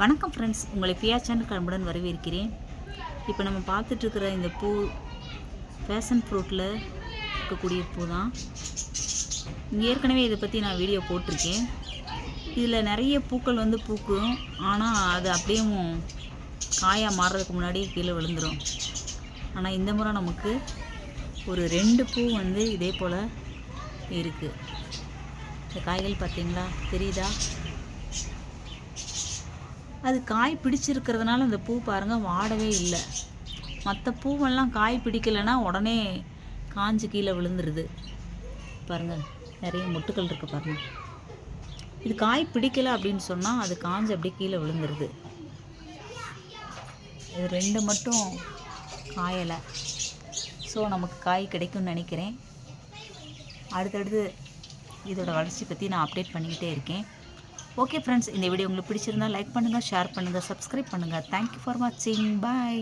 வணக்கம் ஃப்ரெண்ட்ஸ், உங்களை பியா சேனல் அன்புடன் வரவேற்கிறேன். இப்போ நம்ம பார்த்துட்ருக்கிற இந்த பூ பேஷன் ஃப்ரூட்டில் இருக்கக்கூடிய பூ தான். ஏற்கனவே இதை பற்றி நான் வீடியோ போட்டிருக்கேன். இதில் நிறைய பூக்கள் பூக்கும், ஆனால் அது அப்படியே காயாக மாறுறதுக்கு முன்னாடியே கீழே விழுந்துடும். ஆனால் இந்த முறை நமக்கு ஒரு 2 பூ இதே போல் இருக்குது. இந்த காய்கள் பார்த்தீங்களா, தெரியுதா? அது காய் பிடிச்சிருக்கிறதுனால அந்த பூ பாருங்கள் வாடவே இல்லை. மற்ற பூவெல்லாம் காய் பிடிக்கலைன்னா உடனே காஞ்சு கீழே விழுந்துருது. பாருங்கள், நிறைய மொட்டுக்கள் இருக்குது பாருங்கள். இது காய் பிடிக்கலை அப்படின்னு சொன்னால் அது காஞ்சு அப்படியே கீழே விழுந்துருது. இது 2 மட்டும் காயலை. ஸோ நமக்கு காய் கிடைக்கும்னு நினைக்கிறேன். அடுத்தடுத்து இதோட வளர்ச்சி பற்றி நான் அப்டேட் பண்ணிக்கிட்டே இருக்கேன். ஓகே ஃப்ரெண்ட்ஸ், இந்த வீடியோ உங்களுக்கு பிடிச்சிருந்தால் லைக் பண்ணுங்கள், ஷேர் பண்ணுங்கள், சப்ஸ்கிரைப் பண்ணுங்கள். தேங்க்யூ ஃபார் வாட்சிங். பாய்.